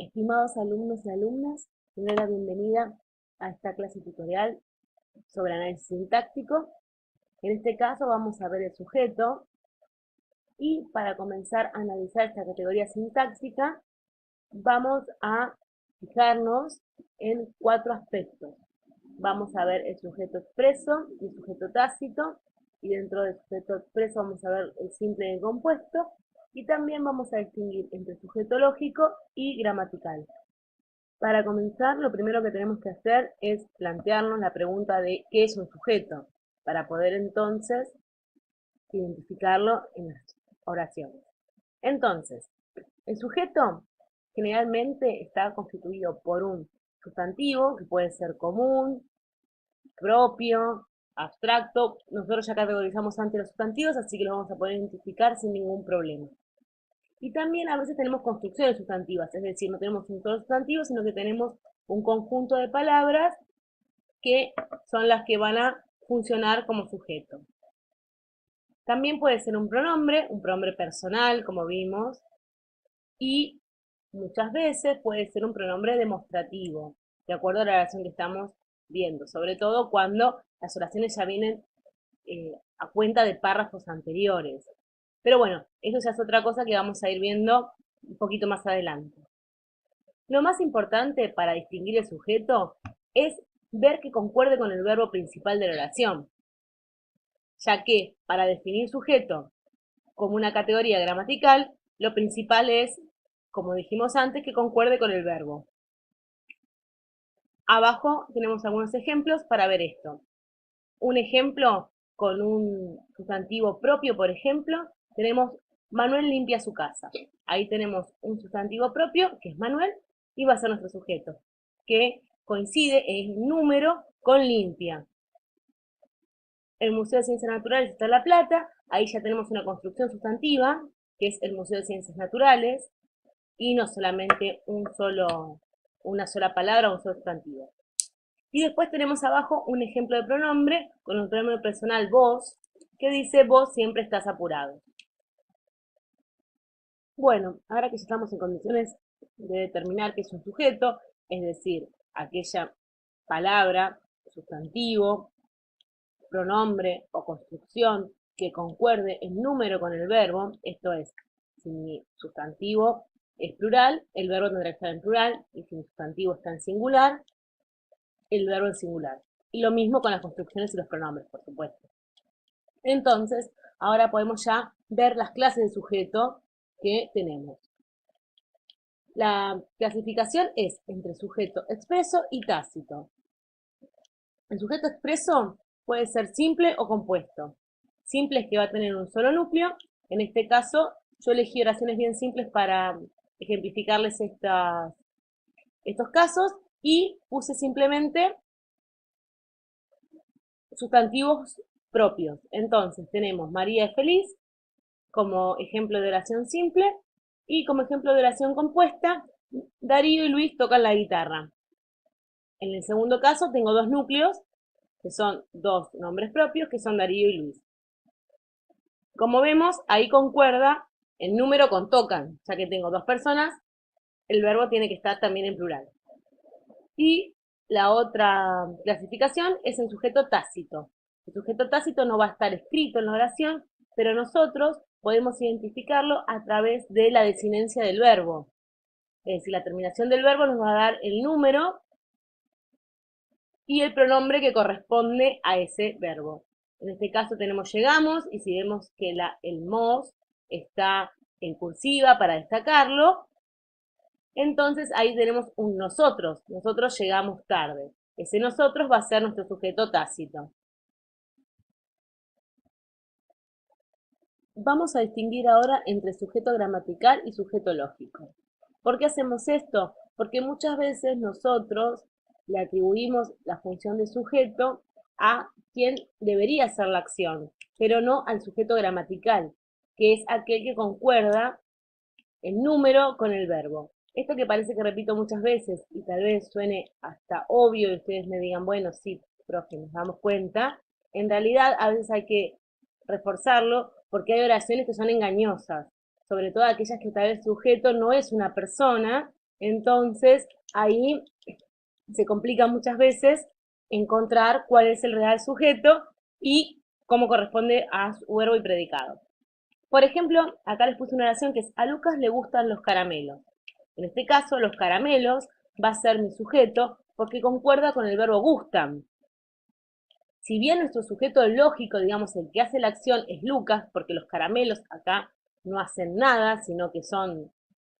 Estimados alumnos y alumnas, les doy la bienvenida a esta clase tutorial sobre análisis sintáctico. En este caso vamos a ver el sujeto y para comenzar a analizar esta categoría sintáctica vamos a fijarnos en 4 aspectos. Vamos a ver el sujeto expreso y el sujeto tácito, y dentro del sujeto expreso vamos a ver el simple y el compuesto, y también vamos a distinguir entre sujeto lógico y gramatical. Para comenzar, lo primero que tenemos que hacer es plantearnos la pregunta de qué es un sujeto, para poder entonces identificarlo en las oraciones. Entonces, el sujeto generalmente está constituido por un sustantivo, que puede ser común, propio, abstracto. Nosotros ya categorizamos antes los sustantivos, así que los vamos a poder identificar sin ningún problema. Y también a veces tenemos construcciones sustantivas, es decir, no tenemos un solo sustantivo, sino que tenemos un conjunto de palabras que son las que van a funcionar como sujeto. También puede ser un pronombre personal, como vimos, y muchas veces puede ser un pronombre demostrativo, de acuerdo a la oración que estamos viendo, sobre todo cuando las oraciones ya vienen a cuenta de párrafos anteriores. Pero bueno, eso ya es otra cosa que vamos a ir viendo un poquito más adelante. Lo más importante para distinguir el sujeto es ver que concuerde con el verbo principal de la oración, ya que para definir sujeto como una categoría gramatical, lo principal es, como dijimos antes, que concuerde con el verbo. Abajo tenemos algunos ejemplos para ver esto. Un ejemplo con un sustantivo propio, por ejemplo, tenemos Manuel limpia su casa. Ahí tenemos un sustantivo propio, que es Manuel, y va a ser nuestro sujeto, que coincide en número con limpia. El Museo de Ciencias Naturales está en La Plata, ahí ya tenemos una construcción sustantiva, que es el Museo de Ciencias Naturales, y no solamente una sola palabra o un solo sustantivo. Y después tenemos abajo un ejemplo de pronombre con un pronombre personal vos, que dice vos siempre estás apurado. Bueno, ahora que ya estamos en condiciones de determinar qué es un sujeto, es decir, aquella palabra, sustantivo, pronombre o construcción que concuerde en número con el verbo, esto es, si mi sustantivo es plural, el verbo tendrá que estar en plural, y si mi sustantivo está en singular, el verbo en singular. Y lo mismo con las construcciones y los pronombres, por supuesto. Entonces, ahora podemos ya ver las clases de sujeto que tenemos. La clasificación es entre sujeto expreso y tácito. El sujeto expreso puede ser simple o compuesto. Simple es que va a tener un solo núcleo. En este caso, yo elegí oraciones bien simples para ejemplificarles estos casos y puse simplemente sustantivos propios. Entonces, tenemos María es feliz como ejemplo de oración simple y como ejemplo de oración compuesta, Darío y Luis tocan la guitarra. En el segundo caso tengo dos núcleos, que son dos nombres propios, que son Darío y Luis. Como vemos, ahí concuerda el número con tocan, ya que tengo dos personas, el verbo tiene que estar también en plural. Y la otra clasificación es el sujeto tácito. El sujeto tácito no va a estar escrito en la oración, pero nosotros podemos identificarlo a través de la desinencia del verbo. Es decir, la terminación del verbo nos va a dar el número y el pronombre que corresponde a ese verbo. En este caso tenemos llegamos, y si vemos que el mos está en cursiva para destacarlo, entonces ahí tenemos un nosotros. Nosotros llegamos tarde. Ese nosotros va a ser nuestro sujeto tácito. Vamos a distinguir ahora entre sujeto gramatical y sujeto lógico. ¿Por qué hacemos esto? Porque muchas veces nosotros le atribuimos la función de sujeto a quien debería hacer la acción, pero no al sujeto gramatical, que es aquel que concuerda el número con el verbo. Esto que parece que repito muchas veces y tal vez suene hasta obvio y ustedes me digan, bueno, sí, profe, nos damos cuenta, en realidad a veces hay que reforzarlo porque hay oraciones que son engañosas, sobre todo aquellas que tal vez el sujeto no es una persona, Entonces, ahí se complica muchas veces encontrar cuál es el real sujeto y cómo corresponde a su verbo y predicado. Por ejemplo, acá les puse una oración que es: a Lucas le gustan los caramelos. En este caso, los caramelos va a ser mi sujeto porque concuerda con el verbo gustan. Si bien nuestro sujeto lógico, digamos, el que hace la acción es Lucas, porque los caramelos acá no hacen nada, sino que son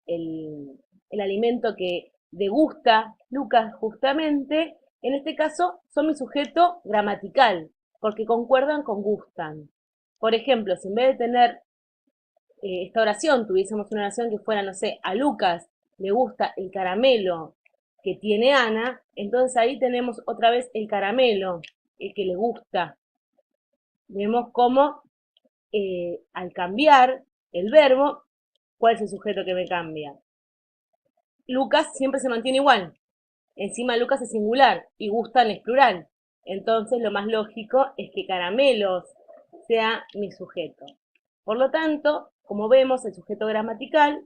el alimento que degusta Lucas justamente, en este caso son mi sujeto gramatical, porque concuerdan con gustan. Por ejemplo, si en vez de tener esta oración tuviésemos una oración que fuera, no sé, a Lucas le gusta el caramelo que tiene Ana, entonces ahí tenemos otra vez el caramelo, el que le gusta. Vemos cómo al cambiar el verbo, ¿cuál es el sujeto que me cambia? Lucas siempre se mantiene igual. Encima Lucas es singular y gustan es plural. Entonces lo más lógico es que caramelos sea mi sujeto. Por lo tanto, como vemos, el sujeto gramatical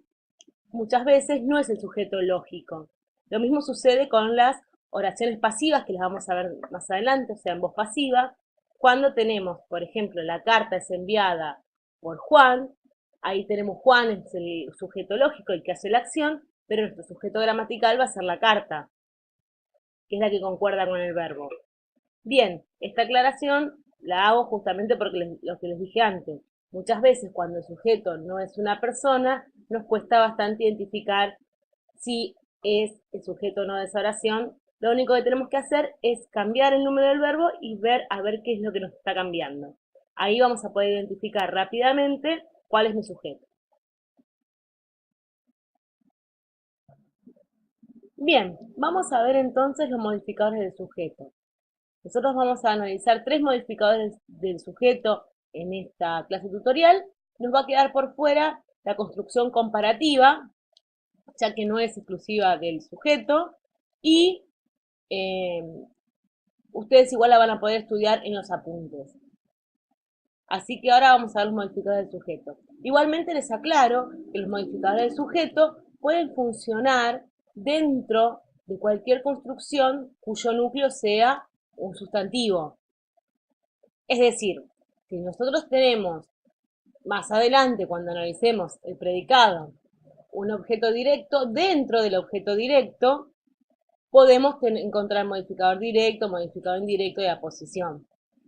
muchas veces no es el sujeto lógico. Lo mismo sucede con las oraciones pasivas, que las vamos a ver más adelante, o sea, en voz pasiva. Cuando tenemos, por ejemplo, la carta es enviada por Juan, ahí tenemos Juan, es el sujeto lógico, el que hace la acción, pero nuestro sujeto gramatical va a ser la carta, que es la que concuerda con el verbo. Bien, esta aclaración la hago justamente porque lo que les dije antes. Muchas veces cuando el sujeto no es una persona, nos cuesta bastante identificar si es el sujeto o no de esa oración. Lo único que tenemos que hacer es cambiar el número del verbo y ver a ver qué es lo que nos está cambiando. Ahí vamos a poder identificar rápidamente cuál es mi sujeto. Bien, vamos a ver entonces los modificadores del sujeto. Nosotros vamos a analizar 3 modificadores del sujeto en esta clase tutorial. Nos va a quedar por fuera la construcción comparativa, ya que no es exclusiva del sujeto, y eh, ustedes igual la van a poder estudiar en los apuntes. Así que ahora vamos a ver los modificadores del sujeto. Igualmente les aclaro que los modificadores del sujeto pueden funcionar dentro de cualquier construcción cuyo núcleo sea un sustantivo. Es decir, si nosotros tenemos más adelante, cuando analicemos el predicado, un objeto directo, dentro del objeto directo podemos encontrar modificador directo, modificador indirecto y aposición.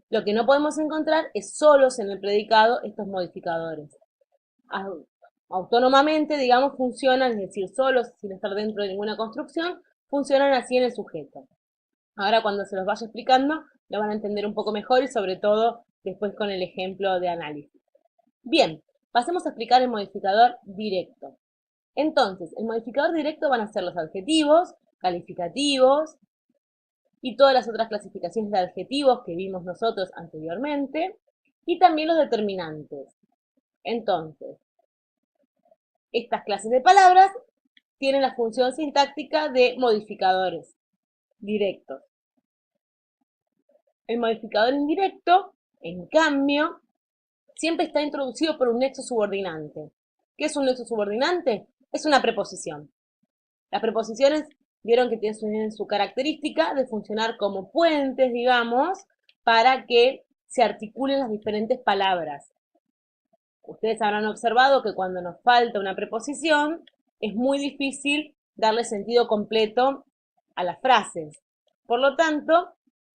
Lo que no podemos encontrar es solos en el predicado estos modificadores. Autónomamente, digamos, funcionan, es decir, solos, sin estar dentro de ninguna construcción, funcionan así en el sujeto. Ahora cuando se los vaya explicando, lo van a entender un poco mejor y sobre todo después con el ejemplo de análisis. Bien, pasemos a explicar el modificador directo. Entonces, el modificador directo van a ser los adjetivos, calificativos y todas las otras clasificaciones de adjetivos que vimos nosotros anteriormente, y también los determinantes. Entonces, estas clases de palabras tienen la función sintáctica de modificadores directos. El modificador indirecto, en cambio, siempre está introducido por un nexo subordinante. ¿Qué es un nexo subordinante? Es una preposición. Las preposiciones vieron que tienen su característica de funcionar como puentes, digamos, para que se articulen las diferentes palabras. Ustedes habrán observado que cuando nos falta una preposición, es muy difícil darle sentido completo a las frases. Por lo tanto,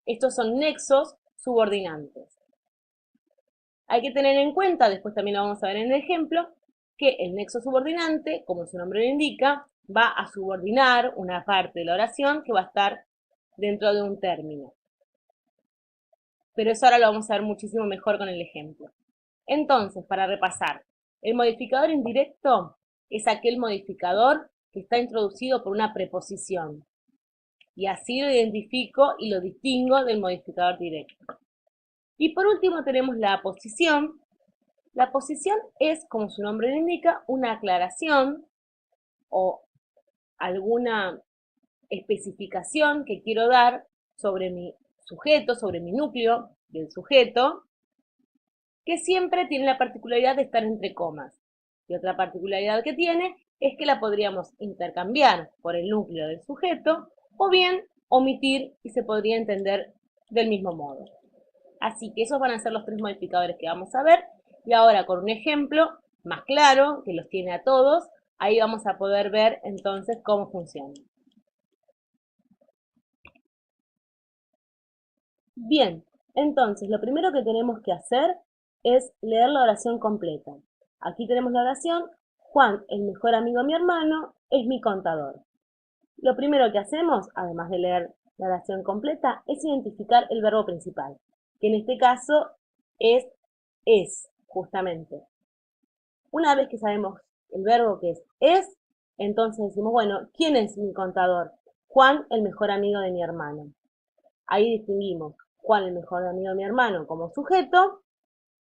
estos son nexos subordinantes. Hay que tener en cuenta, después también lo vamos a ver en el ejemplo, que el nexo subordinante, como su nombre lo indica, va a subordinar una parte de la oración que va a estar dentro de un término. Pero eso ahora lo vamos a ver muchísimo mejor con el ejemplo. Entonces, para repasar, el modificador indirecto es aquel modificador que está introducido por una preposición. Y así lo identifico y lo distingo del modificador directo. Y por último tenemos la aposición. La aposición es, como su nombre lo indica, una aclaración o alguna especificación que quiero dar sobre mi sujeto, sobre mi núcleo del sujeto, que siempre tiene la particularidad de estar entre comas. Y otra particularidad que tiene es que la podríamos intercambiar por el núcleo del sujeto o bien omitir y se podría entender del mismo modo. Así que esos van a ser los 3 modificadores que vamos a ver. Y ahora con un ejemplo más claro, que los tiene a todos, ahí vamos a poder ver entonces cómo funciona. Bien, entonces lo primero que tenemos que hacer es leer la oración completa. Aquí tenemos la oración: Juan, el mejor amigo de mi hermano, es mi contador. Lo primero que hacemos, además de leer la oración completa, es identificar el verbo principal, que en este caso es, justamente. Una vez que sabemos el verbo que es, entonces decimos, bueno, ¿quién es mi contador? Juan, el mejor amigo de mi hermano. Ahí distinguimos Juan, el mejor amigo de mi hermano, como sujeto,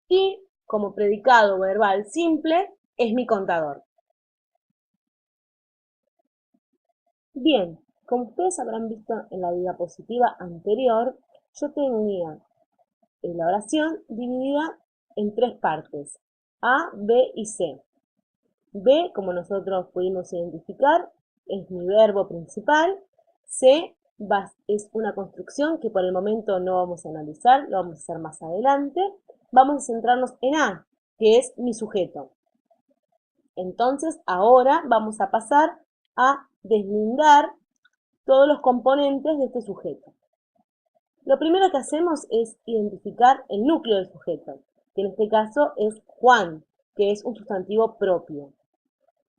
y como predicado verbal simple, es mi contador. Bien, como ustedes habrán visto en la diapositiva anterior, yo tenía la oración dividida en 3 partes: A, B y C. B, como nosotros pudimos identificar, es mi verbo principal. C es una construcción que por el momento no vamos a analizar, lo vamos a hacer más adelante. Vamos a centrarnos en A, que es mi sujeto. Entonces, ahora vamos a pasar a deslindar todos los componentes de este sujeto. Lo primero que hacemos es identificar el núcleo del sujeto, que en este caso es Juan, que es un sustantivo propio.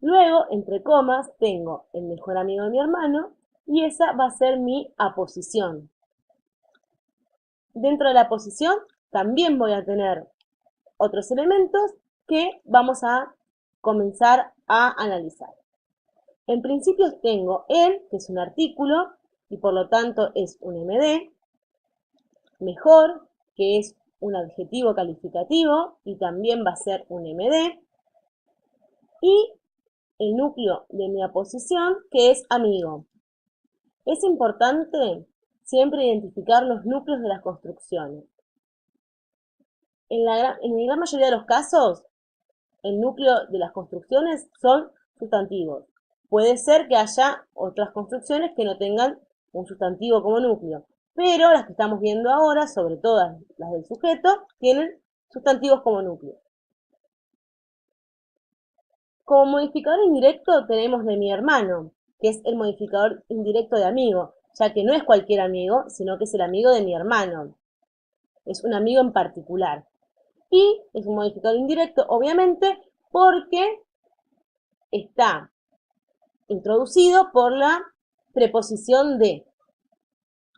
Luego, entre comas, tengo el mejor amigo de mi hermano y esa va a ser mi aposición. Dentro de la aposición también voy a tener otros elementos que vamos a comenzar a analizar. En principio tengo el, que es un artículo y por lo tanto es un MD, mejor, que es un adjetivo calificativo y también va a ser un MD, y el núcleo de mi aposición, que es amigo. Es importante siempre identificar los núcleos de las construcciones. En la gran mayoría de los casos, el núcleo de las construcciones son sustantivos. Puede ser que haya otras construcciones que no tengan un sustantivo como núcleo, pero las que estamos viendo ahora, sobre todo las del sujeto, tienen sustantivos como núcleo. Como modificador indirecto tenemos de mi hermano, que es el modificador indirecto de amigo, ya que no es cualquier amigo, sino que es el amigo de mi hermano. Es un amigo en particular. Y es un modificador indirecto, obviamente, porque está introducido por la preposición de.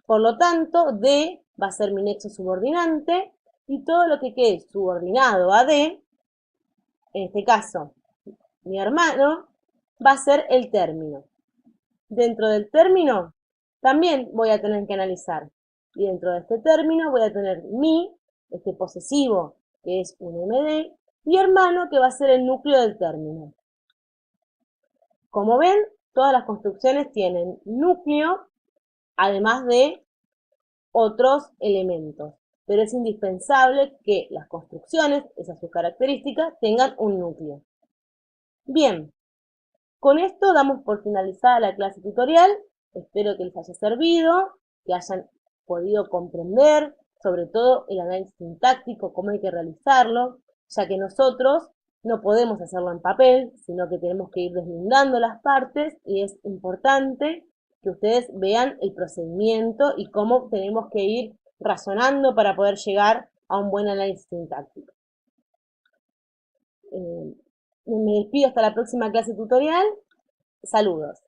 Por lo tanto, de va a ser mi nexo subordinante y todo lo que quede subordinado a de, en este caso mi hermano, va a ser el término. Dentro del término también voy a tener que analizar. Y dentro de este término voy a tener mi, este posesivo, que es un MD, y hermano, que va a ser el núcleo del término. Como ven, todas las construcciones tienen núcleo, además de otros elementos. Pero es indispensable que las construcciones, esas sus características, tengan un núcleo. Bien, con esto damos por finalizada la clase tutorial. Espero que les haya servido, que hayan podido comprender, sobre todo el análisis sintáctico, cómo hay que realizarlo, ya que nosotros no podemos hacerlo en papel, sino que tenemos que ir deslindando las partes y es importante que ustedes vean el procedimiento y cómo tenemos que ir razonando para poder llegar a un buen análisis sintáctico. Me despido hasta la próxima clase tutorial. Saludos.